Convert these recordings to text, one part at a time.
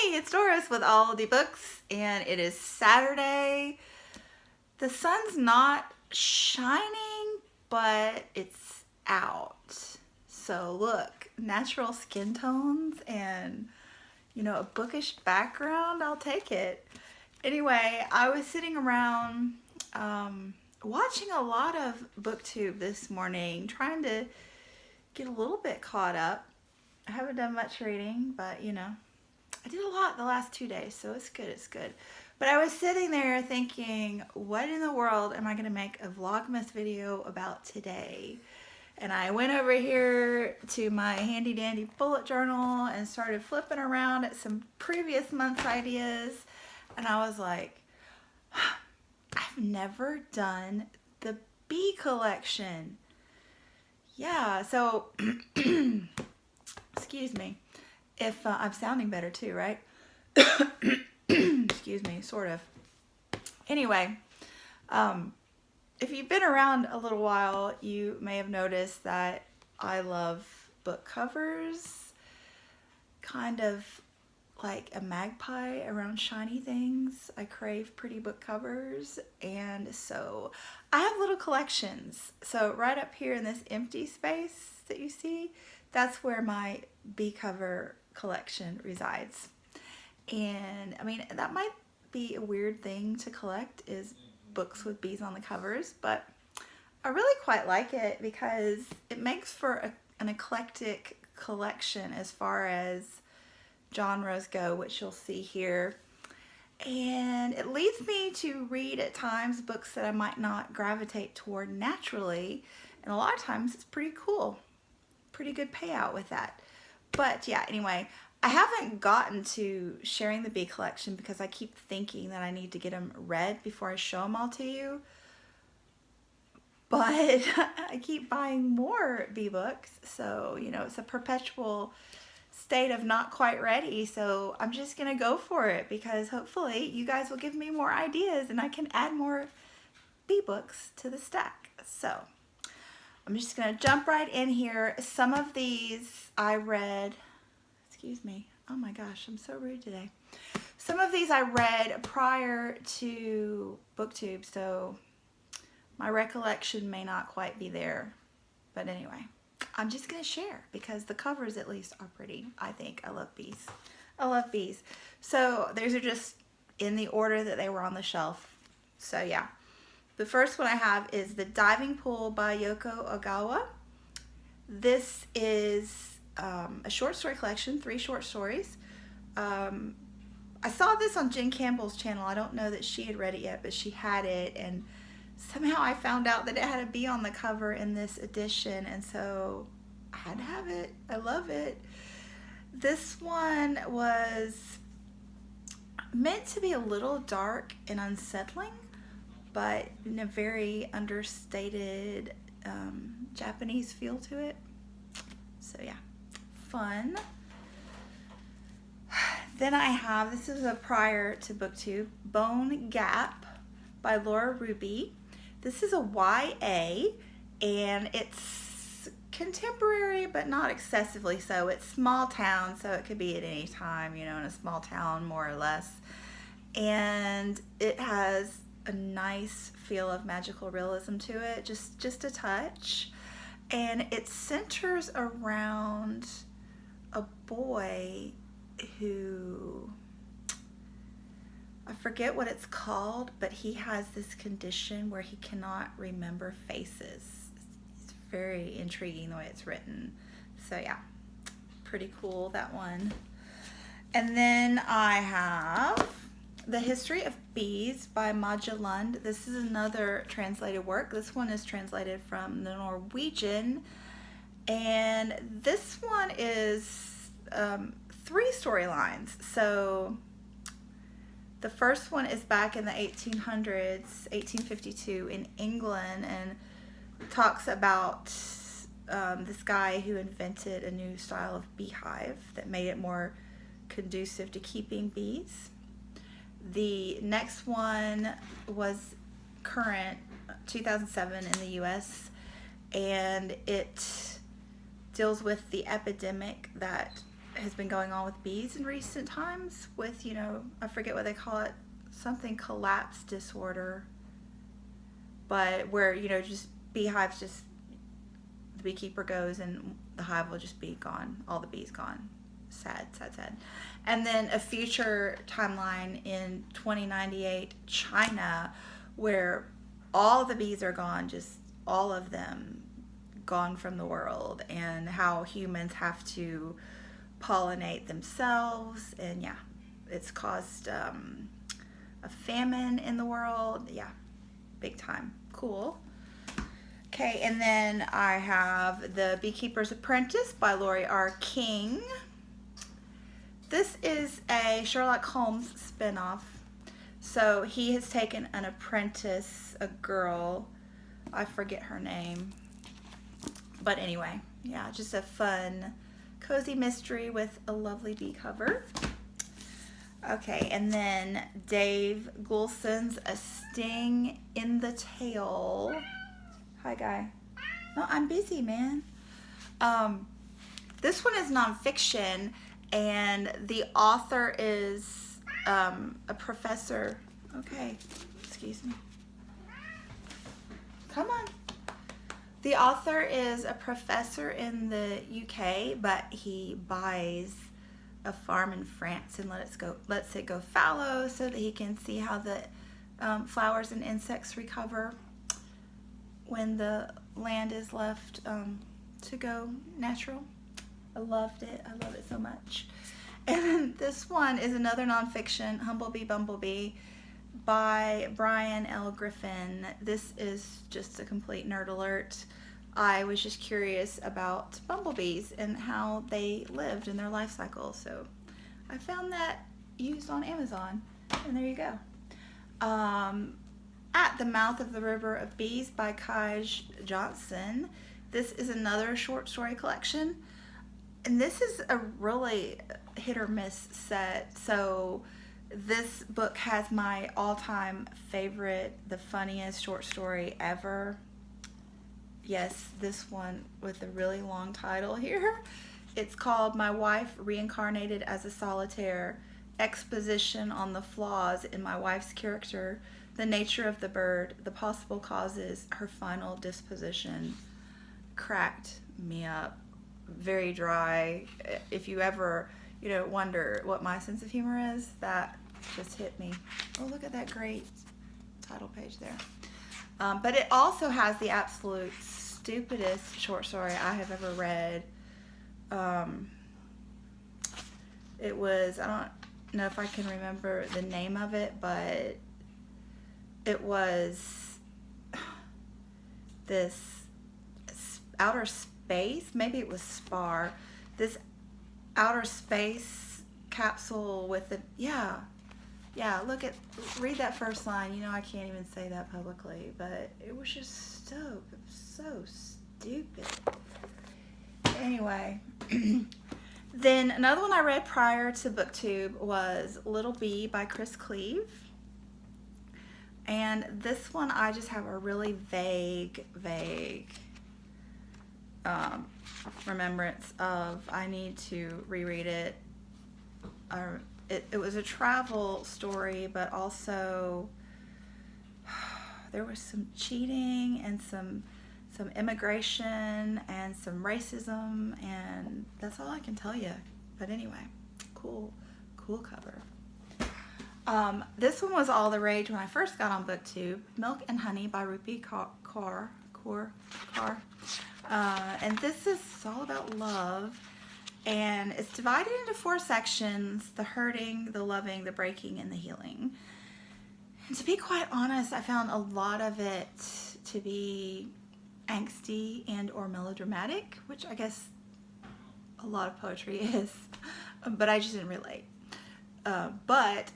Hey, it's Doris with All the Books, and it is Saturday. The sun's not shining, but it's out. So look, natural skin tones and, a bookish background, I'll take it. Anyway, I was sitting around watching a lot of BookTube this morning, trying to get a little bit caught up. I haven't done much reading, but I did a lot the last 2 days, so it's good. But I was sitting there thinking, what in the world am I going to make a Vlogmas video about today? And I went over here to my handy dandy bullet journal and started flipping around at some previous month's ideas. And I was like, I've never done the bee collection. Yeah, so, excuse me. If I'm sounding better too, right? Excuse me, sort of. Anyway, if you've been around a little while, you may have noticed that I love book covers, kind of like a magpie around shiny things. I crave pretty book covers, and so I have little collections. So right up here in this empty space that you see, that's where my bee cover collection resides. And I mean, that might be a weird thing to collect, is books with bees on the covers, but I really quite like it because it makes for an eclectic collection as far as genres go, which you'll see here. And it leads me to read at times books that I might not gravitate toward naturally, and a lot of times it's pretty cool. Pretty good payout with that. But yeah, anyway, I haven't gotten to sharing the bee collection because I keep thinking that I need to get them read before I show them all to you. But I keep buying more bee books, so it's a perpetual state of not quite ready. So I'm just gonna go for it because hopefully you guys will give me more ideas and I can add more bee books to the stack. So I'm just going to jump right in here. Some of these I read, excuse me, oh my gosh, I'm so rude today. Some of these I read prior to BookTube, so my recollection may not quite be there. But anyway, I'm just going to share because the covers at least are pretty, I think. I love bees. I love bees. So these are just in the order that they were on the shelf. So yeah. The first one I have is The Diving Pool by Yoko Ogawa. This is a short story collection, 3 short stories. I saw this on Jen Campbell's channel. I don't know that she had read it yet, but she had it, and somehow I found out that it had a bee on the cover in this edition, and so I had to have it. I love it. This one was meant to be a little dark and unsettling, but in a very understated Japanese feel to it. So yeah, fun. Then I have, this is a prior to BookTube, Bone Gap by Laura Ruby. This is a YA, and it's contemporary, but not excessively so. It's small town, so it could be at any time, in a small town, more or less. And it has a nice feel of magical realism to it, just a touch. And it centers around a boy who, I forget what it's called, but he has this condition where he cannot remember faces. It's very intriguing the way it's written. So yeah, pretty cool, that one. And then I have The History of Bees by Maja Lund. This is another translated work. This one is translated from the Norwegian. And this one is 3 storylines. So the first one is back in the 1800s, 1852 in England, and talks about this guy who invented a new style of beehive that made it more conducive to keeping bees. The next one was current, 2007 in the US, and it deals with the epidemic that has been going on with bees in recent times with, you know, I forget what they call it, something collapse disorder, but where, you know, just beehives, just the beekeeper goes and the hive will just be gone, all the bees gone. Sad, sad, sad. And then a future timeline in 2098 China, where all the bees are gone, just all of them gone from the world, and how humans have to pollinate themselves. And yeah, it's caused a famine in the world. Yeah, big time. Cool. Okay, and then I have The Beekeeper's Apprentice by Lori R. King. This is a Sherlock Holmes spinoff. So he has taken an apprentice, a girl, I forget her name. But anyway, yeah, just a fun, cozy mystery with a lovely bee cover. Okay, and then Dave Goulson's A Sting in the Tail. Hi, guy. No, I'm busy, man. This one is nonfiction, and the author is a professor. Okay, excuse me. Come on. The author is a professor in the UK, but he buys a farm in France and lets it go fallow so that he can see how the flowers and insects recover when the land is left to go natural. I loved it. I love it so much. And this one is another nonfiction, Humblebee Bumblebee, by Brian L. Griffin. This is just a complete nerd alert. I was just curious about bumblebees and how they lived in their life cycle. So I found that used on Amazon, and there you go. At the Mouth of the River of Bees by Kaj Johnson. This is another short story collection, and this is a really hit or miss set. So this book has my all-time favorite, the funniest short story ever. Yes, this one with a really long title here. It's called My Wife Reincarnated as a Solitaire, Exposition on the Flaws in My Wife's Character, the Nature of the Bird, the Possible Causes, Her Final Disposition. Cracked me up. Very dry. If you ever, you know, wonder what my sense of humor is, that just hit me. Oh, look at that great title page there. But it also has the absolute stupidest short story I have ever read. It was, I don't know if I can remember the name of it, but it was this outer space, maybe it was Spar, this outer space capsule with read that first line. You know, I can't even say that publicly, but it was just so stupid. Anyway, then another one I read prior to BookTube was Little Bee by Chris Cleave. And this one I just have a really vague remembrance of. I need to reread it. It was a travel story, but also there was some cheating and some immigration and some racism, and that's all I can tell you. But anyway, cool cover. This one was all the rage when I first got on BookTube. Milk and Honey by Rupi Kaur. And this is all about love, and it's divided into 4 sections: the hurting, the loving, the breaking, and the healing. And to be quite honest, I found a lot of it to be angsty and or melodramatic, which I guess a lot of poetry is, but I just didn't relate. But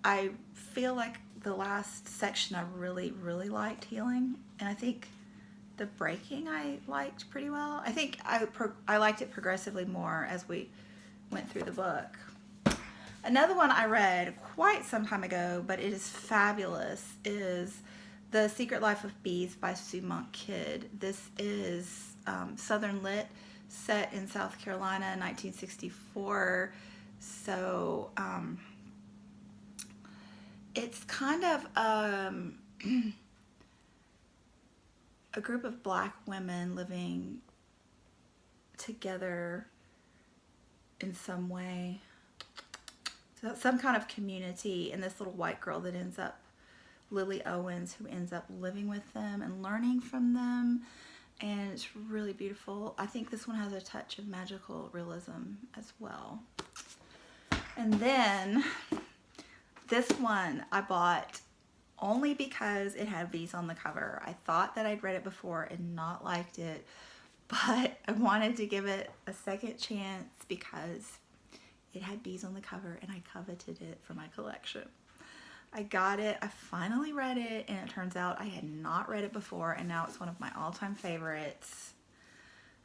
I feel like the last section I really liked, healing, and I think the breaking I liked pretty well. I think I liked it progressively more as we went through the book. Another one I read quite some time ago, but it is fabulous, is The Secret Life of Bees by Sue Monk Kidd. This is Southern Lit set in South Carolina in 1964. So it's kind of a group of black women living together in some way. So some kind of community, and this little white girl that ends up, Lily Owens, who ends up living with them and learning from them. And it's really beautiful. I think this one has a touch of magical realism as well. And then this one I bought only because it had bees on the cover. I thought that I'd read it before and not liked it, but I wanted to give it a second chance because it had bees on the cover and I coveted it for my collection. I got it, I finally read it, and it turns out I had not read it before, and now it's one of my all-time favorites.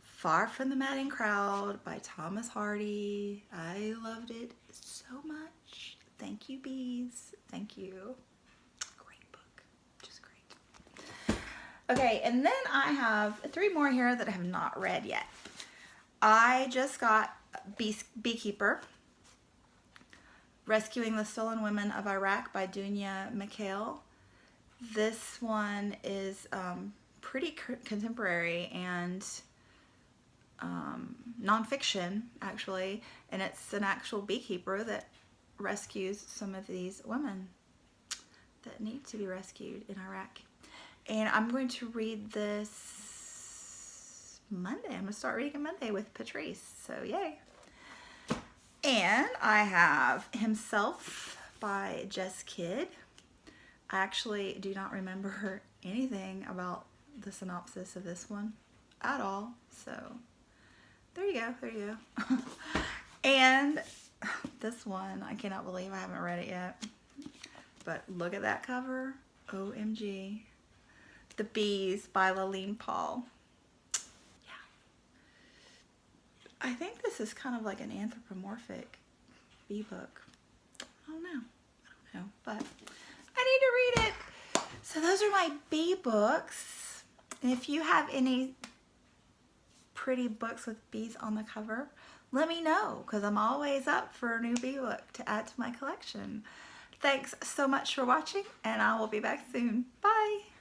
Far from the Madding Crowd by Thomas Hardy. I loved it so much. Thank you, bees. Thank you. Great book. Just great. Okay, and then I have 3 more here that I have not read yet. I just got Beekeeper, Rescuing the Stolen Women of Iraq by Dunya Mikhail. This one is pretty contemporary and nonfiction, actually, and it's an actual beekeeper that rescues some of these women that need to be rescued in Iraq. And I'm going to read this Monday. I'm going to start reading it Monday with Patrice, so yay. And I have Himself by Jess Kidd. I actually do not remember anything about the synopsis of this one at all. So there you go, there you go. And this one, I cannot believe I haven't read it yet. But look at that cover. OMG. The Bees by Laline Paul. I think this is kind of like an anthropomorphic bee book. I don't know, but I need to read it. So those are my bee books. And if you have any pretty books with bees on the cover, let me know, because I'm always up for a new bee book to add to my collection. Thanks so much for watching, and I will be back soon. Bye.